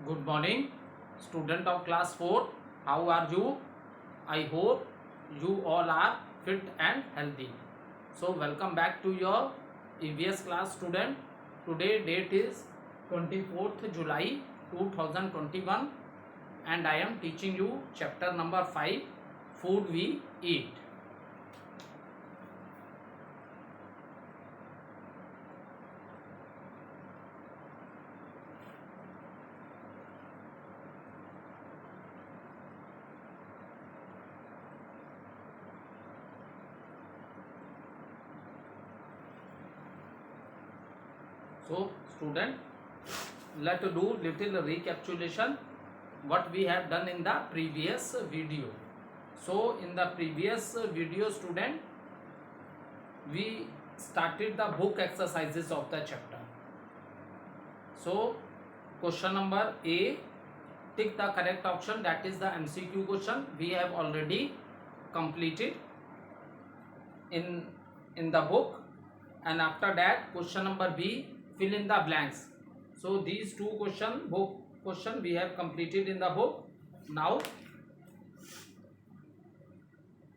Good morning, student of class 4. How are you? I hope you all are fit and healthy. So, welcome back to your EVS class student. Today date is 24th July 2021 and I am teaching you chapter number 5, Food We Eat. So, student, let's do little recapitulation what we have done in the previous video. So, in the previous video, student, we started the book exercises of the chapter. So, question number A, tick the correct option, that is the MCQ question. We have already completed in the book, and after that question number B, fill in the blanks. So these two book question we have completed in the book. Now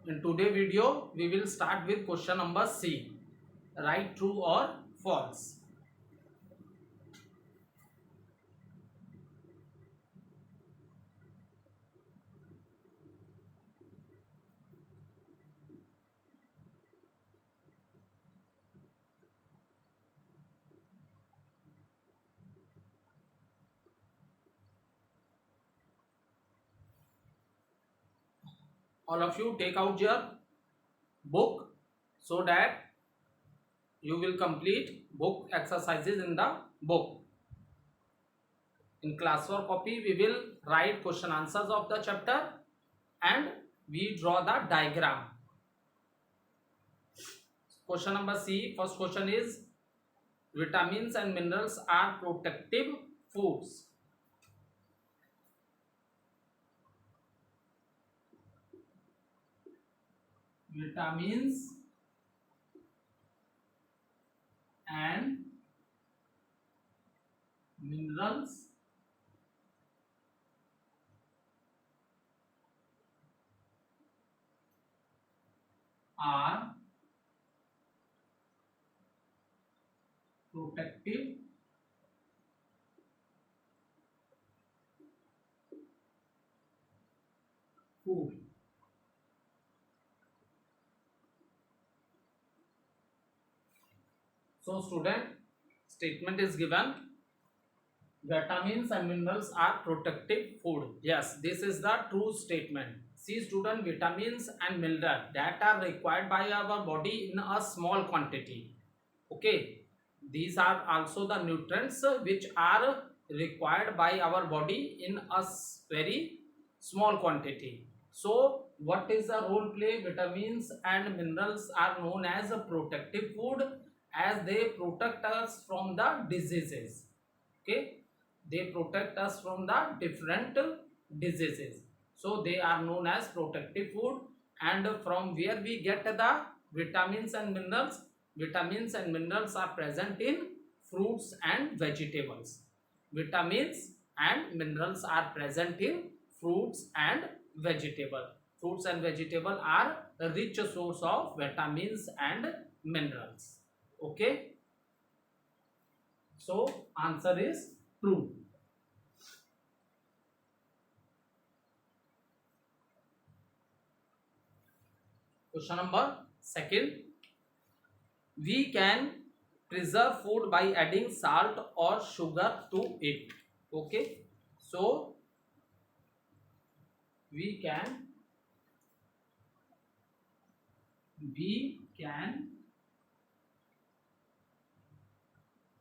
in today video we will start with question number C, right, true or false. All of you take out your book so that you will complete book exercises in the book. In class work copy we will write question answers of the chapter and we draw the diagram. Question number C, first question is vitamins and minerals are protective foods. Vitamins and minerals are protective food. So student, statement is given, vitamins and minerals are protective food. Yes, this is the true statement. See student, vitamins and minerals that are required by our body in a small quantity. Okay, these are also the nutrients which are required by our body in a very small quantity. So what is the role play? Vitamins and minerals are known as a protective food as they protect us from the diseases. Okay, they protect us from the different diseases, so they are known as protective food. And from where we get the vitamins and minerals? Vitamins and minerals are present in fruits and vegetables. Vitamins and minerals are present in fruits and vegetable. Fruits and vegetable are a rich source of vitamins and minerals. Okay, so answer is true. Question number second, we can preserve food by adding salt or sugar to it. Okay, so we can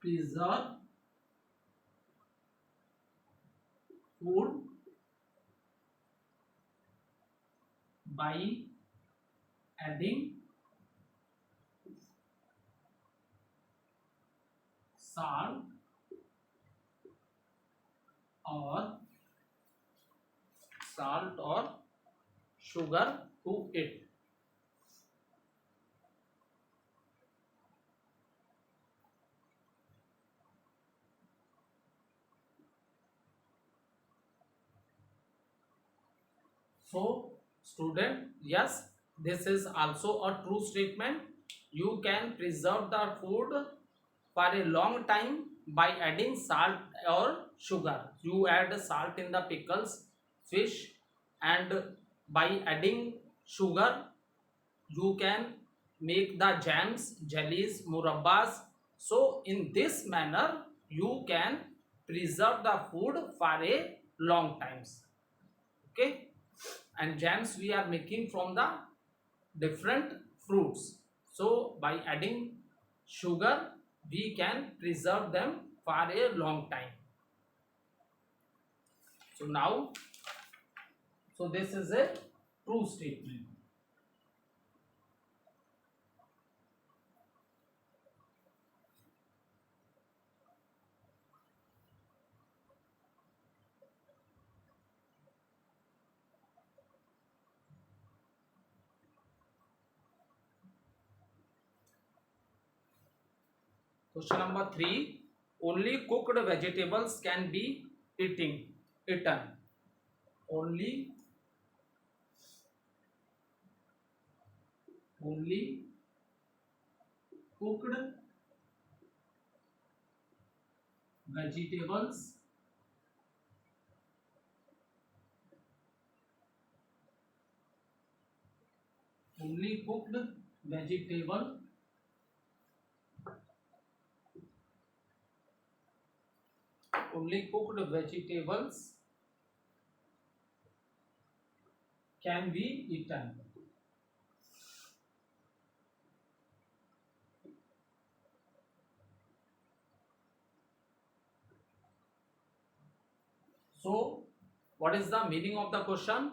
preserve food by adding salt or sugar to it. So student, yes, this is also a true statement. You can preserve the food for a long time by adding salt or sugar. You add salt in the pickles, fish, and by adding sugar you can make the jams, jellies, murabbas. So in this manner you can preserve the food for a long times. Okay, and jams we are making from the different fruits. So by adding sugar we can preserve them for a long time. So now, so this is a true statement. Question number 3. Only cooked vegetables can be eaten. Only only cooked vegetables only cooked vegetable only cooked vegetables can be eaten. So what is the meaning of the question?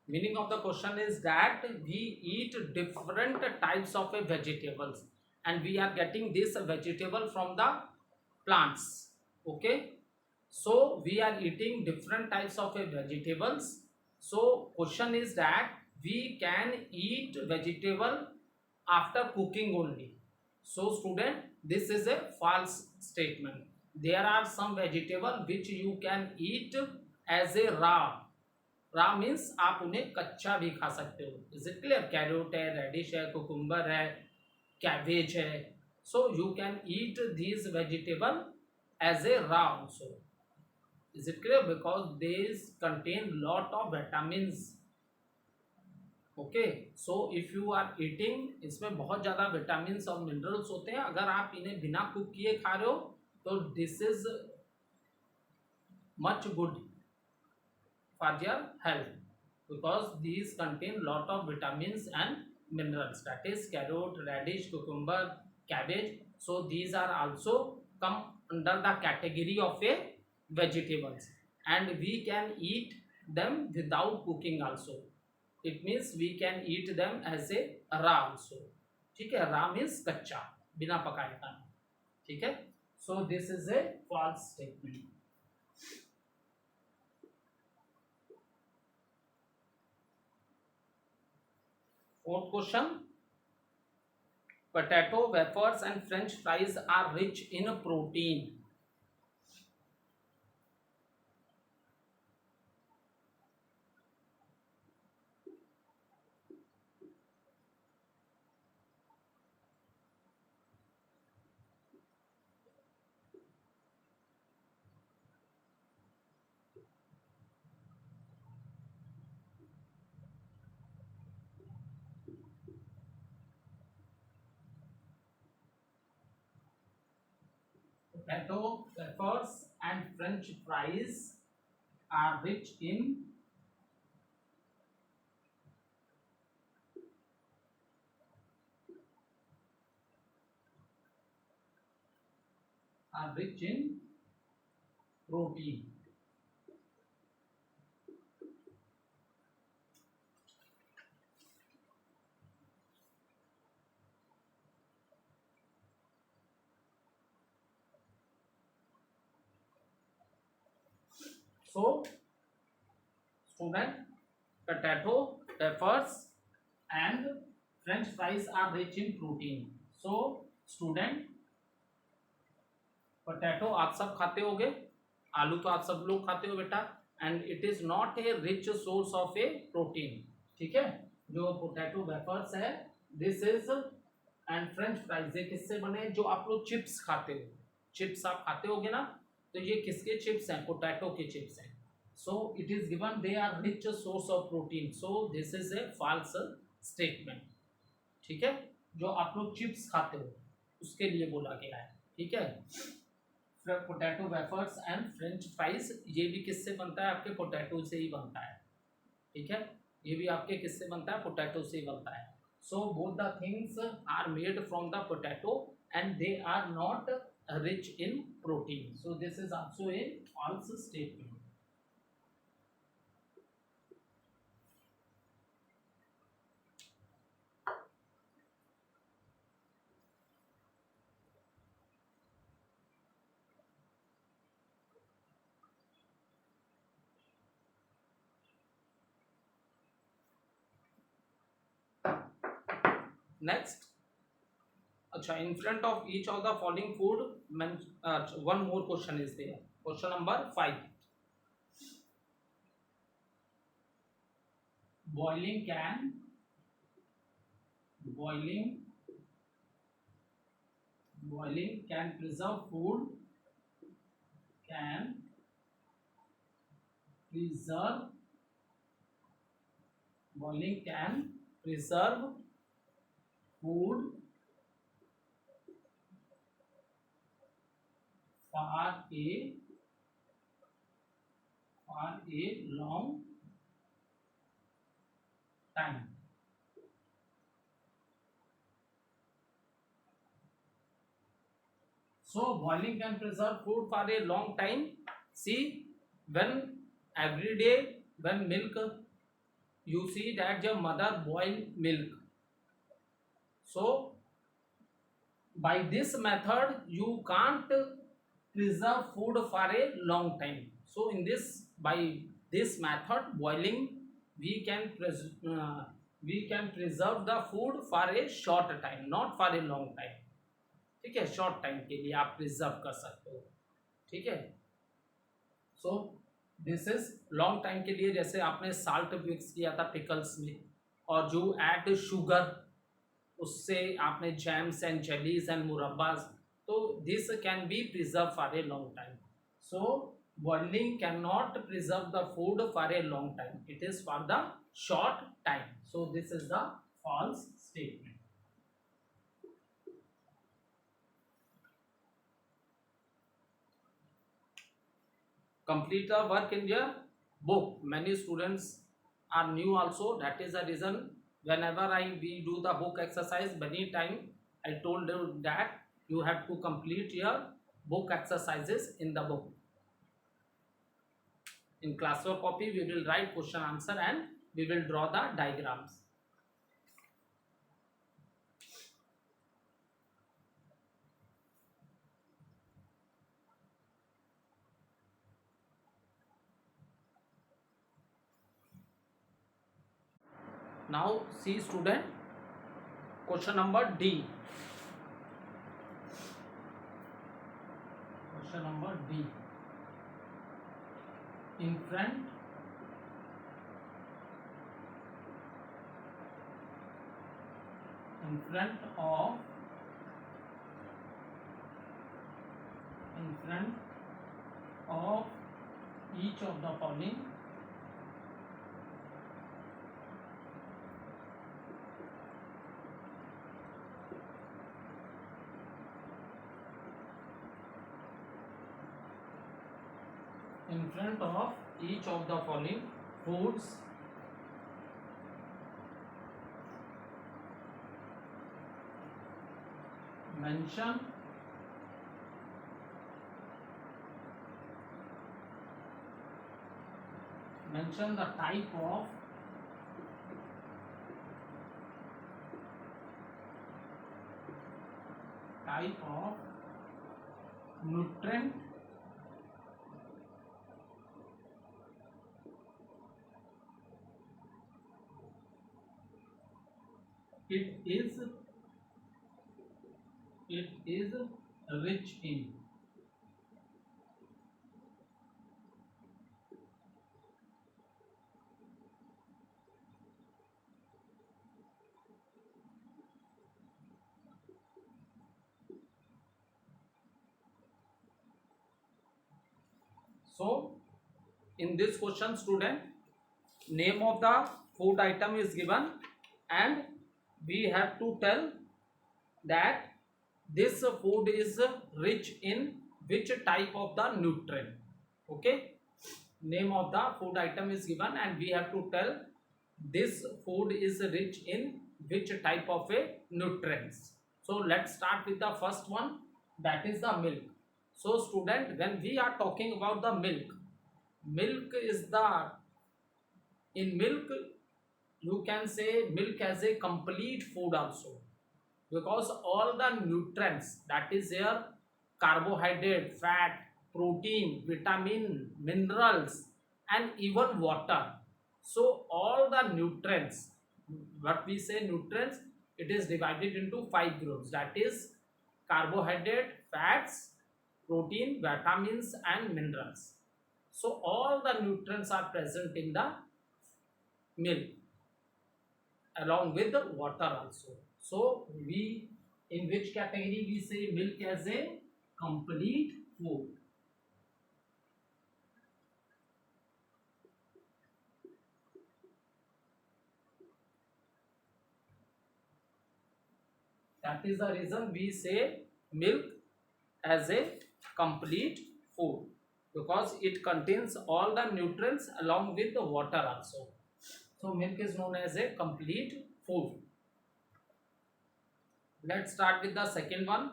Meaning of the question is that we eat different types of vegetables and we are getting this vegetable from the plants. Okay, so we are eating different types of vegetables. So question is that we can eat vegetable after cooking only. So student, this is a false statement. There are some vegetable which you can eat as a raw means आप उन्हें कच्चा भी खा सकते हो. Is it clear? Carrot है, radish है, cucumber है, कैबेज है. So you can eat these vegetable as a raw also. Is it clear? Because these contain lot of vitamins. Okay, so if you are eating, इसमें बहुत ज़्यादा vitamins और minerals होते हैं. अगर आप इन्हें बिना कुक किए खा रहे हो तो this is much good for your health, because these contain lot of vitamins and minerals, that is carrot, radish, cucumber, cabbage. So these are also come under the category of a vegetables and we can eat them without cooking also. It means we can eat them as a raw also. ठीक है, raw means कच्चा, बिना पकाए खाना. ठीक है, so this is a false statement. Fourth question. Potato wafers and French fries are rich in protein. Potato wafers and French fries are rich in protein. So student, potato wafers and French fries are rich in protein. So student, potato आप सब खाते होगे, आलू तो आप सब लोग खाते हो बेटा. and it is not a rich source of a protein. ठीक है, जो पोटैटो वेफर्स है, this is and French fries ये किससे बने? जो आप लोग चिप्स खाते हो, चिप्स आप खाते होगे ना, तो ये किसके चिप्स हैं? पोटैटो के चिप्स हैं. So it is given they are rich source of protein. So this is a false statement. ठीक है, जो आप लोग चिप्स खाते हो उसके लिए बोला गया है. ठीक है, potato wafers and French fries ये भी किससे बनता है? आपके पोटैटो से ही बनता है. ठीक है, ये भी आपके किससे बनता है? पोटैटो से ही बनता है. So both the things are made from the potato and they are not rich in protein. So this is also a false statement. Next, अच्छा, in front of each of the following food, one more question is there. Question number 5. Boiling can preserve food. Can preserve boiling can preserve food for a long time. So boiling can preserve food for a long time. See, when every day when milk, you see that your mother boil milk, so by this method you can't preserve food for a long time. So in this, by this method boiling, we can preserve the food for a short time, not for a long time. ठीक है, short time के लिए आप preserve कर सकते हो. ठीक है, सो दिस इज लॉन्ग टाइम के लिए. जैसे आपने साल्ट मिक्स किया था पिकल्स में, और जो ऐड शुगर, उससे आपने जैम्स एंड जेलीज एंड मुरब्बास, तो this can be preserve for a long time. So boiling can not preserve the food for a long time, it is for the short time. So this is the false statement. Complete the work in your book. Many students are new also, that is the reason whenever we do the book exercise, many time I told you that you have to complete your book exercises in the book. In classwork copy we will write question answer and we will draw the diagrams. Now see student, question number D. Question number D. In front of each of the following in front of each of the following foods mention the type of nutrient it is rich in. So in this question, student, name of the food item is given, and we have to tell that this food is rich in which type of the nutrient. Okay, name of the food item is given and we have to tell this food is rich in which type of a nutrients. So let's start with the first one, that is the milk. So student, when we are talking about the milk, milk is the, in milk you can say milk as a complete food also, because all the nutrients, that is here carbohydrate, fat, protein, vitamin, minerals, and even water. So all the nutrients, what we say nutrients, it is divided into 5 groups, that is carbohydrate, fats, protein, vitamins, and minerals. So all the nutrients are present in the milk along with the water also. So we, in which category we say milk as a complete food. That is the reason we say milk as a complete food, because it contains all the nutrients along with the water also. So milk is known as a complete food. Let's start with the second one.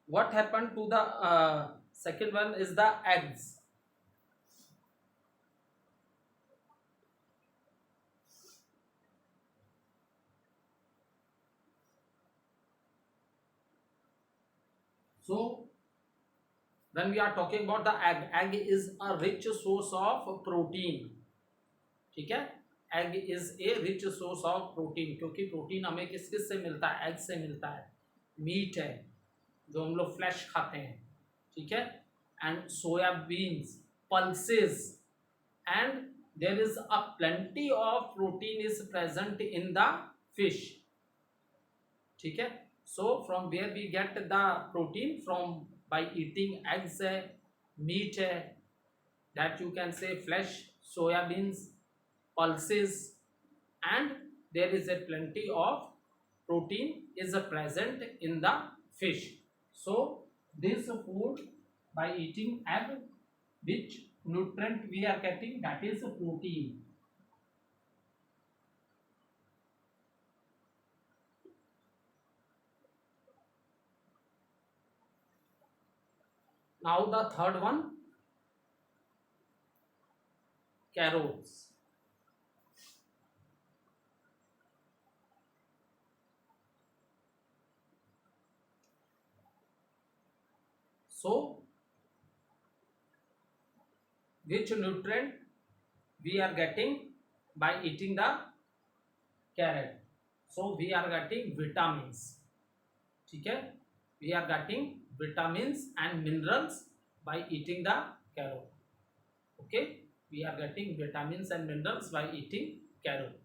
What happened to the second one is the eggs. So when we are talking about the egg, egg is a rich source of protein. ठीक है, egg is a rich source of protein, क्योंकि protein हमें किस किस से मिलता है, egg से मिलता है, मीट है जो हम लोग फ्लैश खाते हैं, ठीक है, and soybeans, pulses, and there is a plenty of protein is present in the fish, ठीक है. So from where we get the protein, from by eating eggs है, मीट है, that you can say flesh, soybeans, pulses, and there is a plenty of protein is present in the fish. So this food, by eating egg, which nutrient we are getting, that is protein. Now the third one, carrots. So which nutrient we are getting by eating the carrot? So we are getting vitamins, ठीक है, we are getting vitamins and minerals by eating the carrot. Okay, we are getting vitamins and minerals by eating carrot.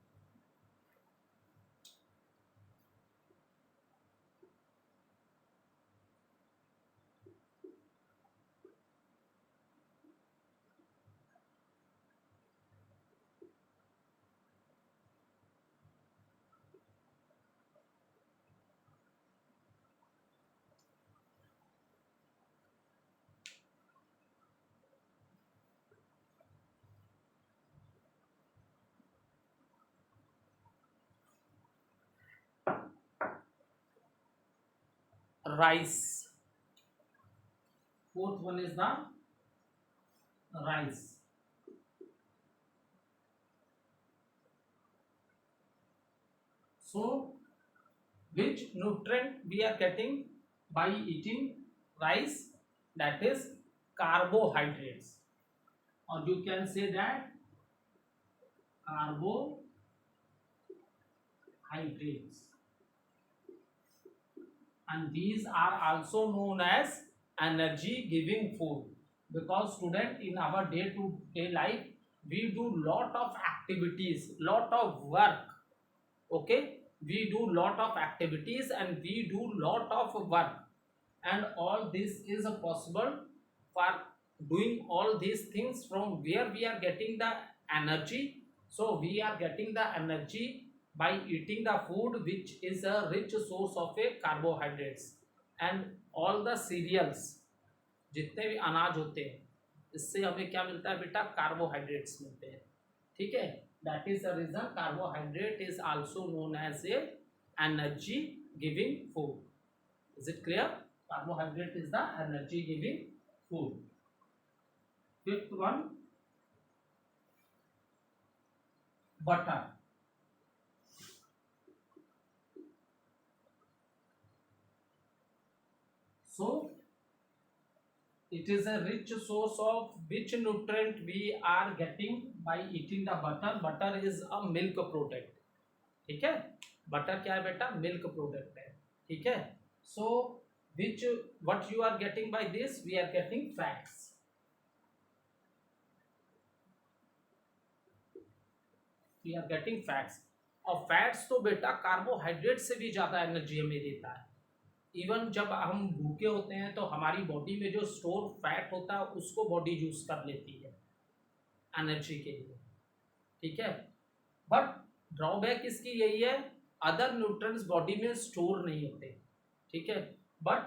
Rice. Fourth one is the rice. So which nutrient we are getting by eating rice? That is carbohydrates, or you can say that carbohydrates, and these are also known as energy giving food, because student, in our day to day life we do lot of activities, lot of work. Okay, we do lot of activities and we do lot of work, and all this is possible for doing all these things, from where we are getting the energy? So we are getting the energy by eating the food which is a rich source of a carbohydrates, and all the cereals, जितने भी अनाज होते हैं, इससे हमें क्या मिलता है बेटा? कार्बोहाइड्रेट्स मिलते हैं, ठीक है। That is the reason carbohydrate is also known as a energy giving food. Is it clear? Carbohydrate is the energy giving food. Fifth one, butter. So it is a rich source of which nutrient we are getting by eating the butter? Butter is a milk product, ठीक है। Butter क्या है बेटा? Milk product है, ठीक है। सो which what you are getting by this? We are getting fats, we are getting fats। और fats तो बेटा कार्बोहाइड्रेट से भी ज्यादा एनर्जी हमें देता है। इवन जब हम भूखे होते हैं तो हमारी बॉडी में जो स्टोर फैट होता है उसको बॉडी यूज कर लेती है एनर्जी के लिए, ठीक है। बट ड्रॉबैक इसकी यही है, अदर न्यूट्रिएंट्स बॉडी में स्टोर नहीं होते, ठीक है। बट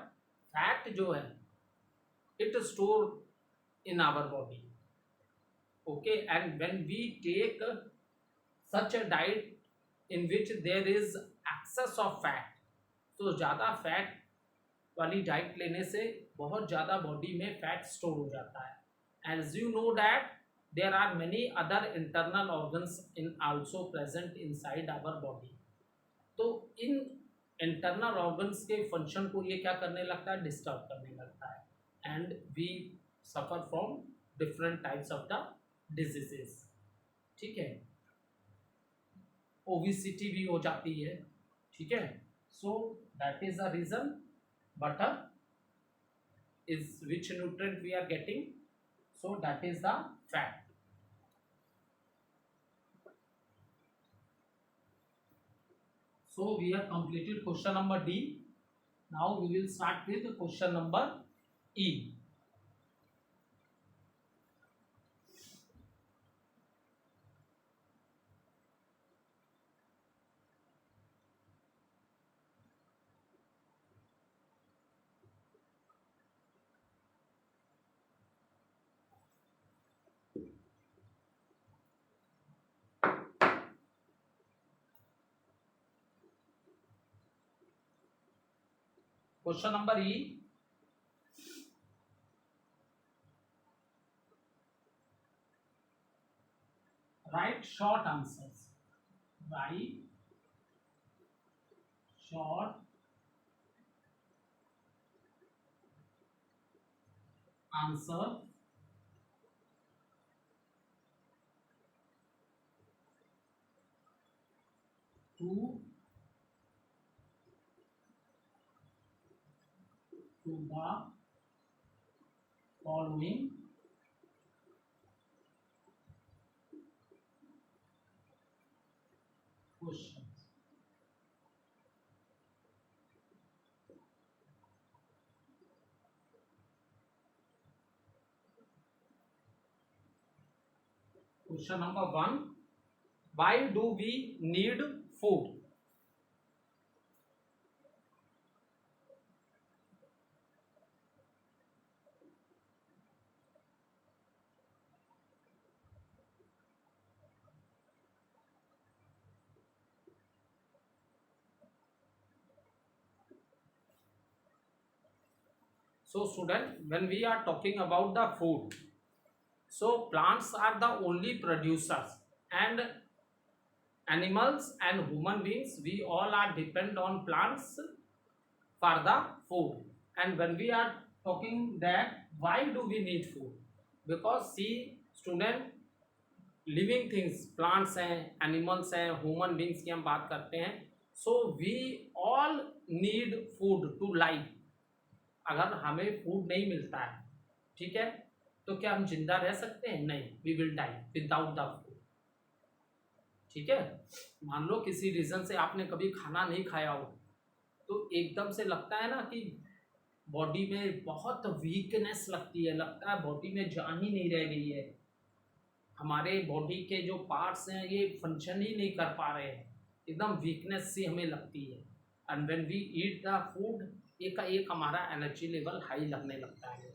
फैट जो है it store in our body, okay. And when we take such a diet in which there is excess of fat, तो ज़्यादा फैट वाली डाइट लेने से बहुत ज़्यादा बॉडी में फैट स्टोर हो जाता है। As you know that there are many other internal organs in also present inside our body. तो इन इंटरनल ऑर्गन्स के फंक्शन को ये क्या करने लगता है? डिस्टर्ब करने लगता है, and we suffer from different types of the diseases, ठीक है। ओबिसिटी भी हो जाती है, ठीक है। So that is the reason butter is which nutrient we are getting? So that is the fat. So we have completed question number D. Now we will start with question number E. Question number E. Write short answers. Write short answer to the following questions. Question number 1. Why do we need food? So student, when we are talking about the food, so plants are the only producers, and animals and human beings, we all are depend on plants for the food. And when we are talking that why do we need food? Because see student, living things, plants हैं, animals हैं, human beings की हम बात करते हैं, so we all need food to live. अगर हमें food नहीं मिलता है, ठीक है, तो क्या हम जिंदा रह सकते हैं? नहीं, we will die without the food, ठीक है। मान लो किसी रीज़न से आपने कभी खाना नहीं खाया हो, तो एकदम से लगता है ना कि बॉडी में बहुत वीकनेस लगती है, लगता है बॉडी में जान ही नहीं रह गई है, हमारे बॉडी के जो पार्ट्स हैं ये फंक्शन ही नहीं कर पा रहे हैं, एकदम वीकनेस सी हमें लगती है। And when we eat the food, एक का एक हमारा एनर्जी लेवल हाई लगने लगता है,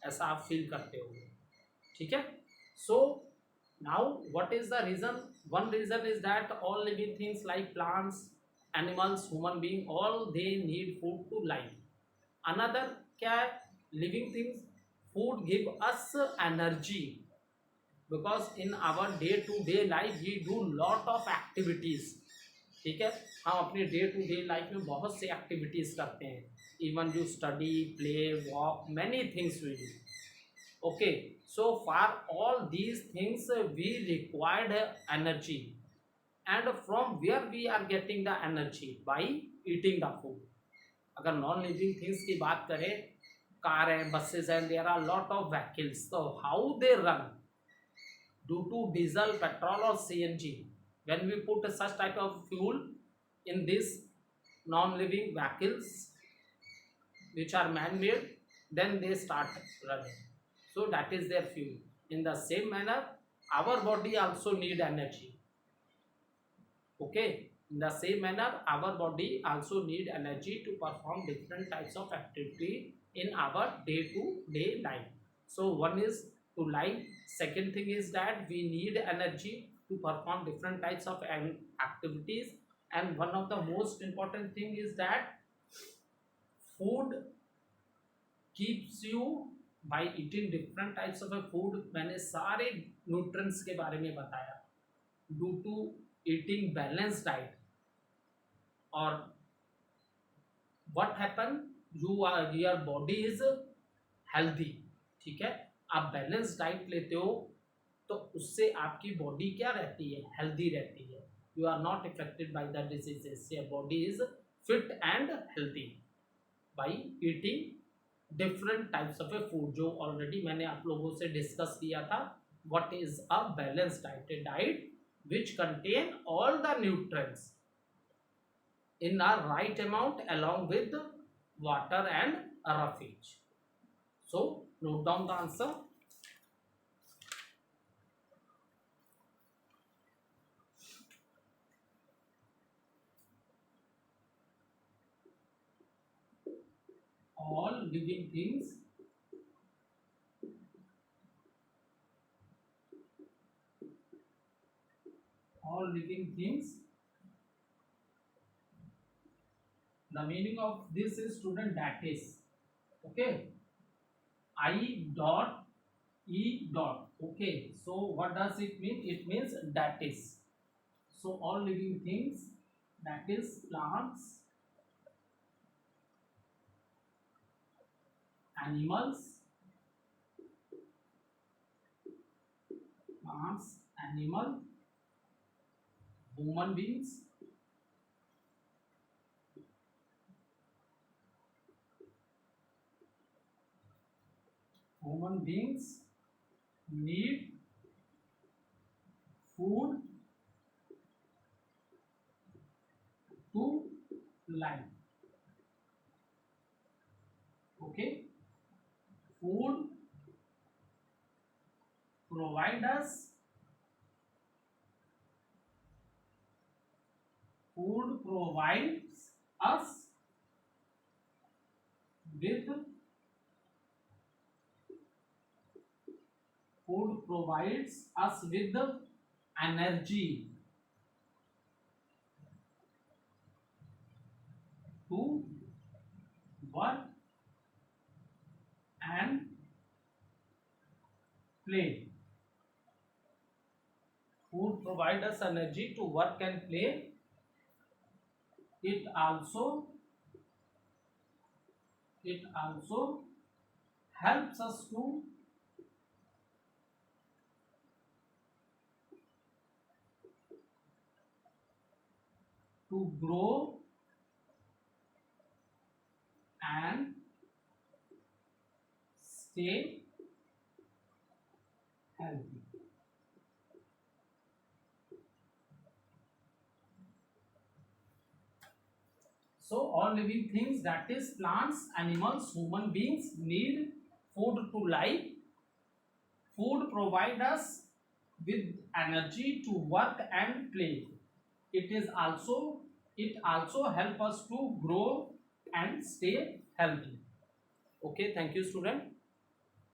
ऐसा आप फील करते होंगे, ठीक है। So now what is the reason? One reason is that all living things like plants, animals, human being, all they need food to live. Another क्या है? Living things, food give us energy, because in our day to day life we do lot of activities, ठीक है। हम अपने day to day life में बहुत से activities करते हैं, even you study, play, walk, many things we do, okay. So for all these things we required energy, and from where we are getting the energy? By eating the food. अगर non living things की बात करें, car है, buses हैं, there are lot of vehicles, तो how they run? Due to diesel, petrol or CNG. When we put such type of fuel in these non-living vehicles which are man-made, then they start running. So that is their fuel. In the same manner, our body also need energy. Okay. In the same manner, our body also need energy to perform different types of activity in our day-to-day life. So one is to live. Second thing is that we need energy to perform different types of activities, and one of the most important thing is that food keeps you, by eating different types of a food, मैंने सारे nutrients के बारे में बताया, due to eating balanced diet, और what happen, your body is healthy, ठीक है। आप बैलेंस डाइट लेते हो तो उससे आपकी बॉडी क्या रहती है? हेल्दी रहती है। You are not affected by the diseases, your body is fit and healthy by eating different types of a food, जो ऑलरेडी मैंने आप लोगों से डिस्कस किया था। What is a balance diet? A diet which contain all the nutrients in a right amount along with water and roughage. So note down the answer. All living things the meaning of this is, student, that is, okay, I dot e dot, okay. So what does it mean? It means that is. So all living things, that is plants, animals, animal, human beings, need food to live, okay. Food provides us with energy to work and play. Food provides us energy to work and play. It also helps us to grow and stay healthy. So all living things, that is plants, animals, human beings, need food to live. Food provide us with energy to work and play. It also help us to grow and stay healthy. Okay, thank you student.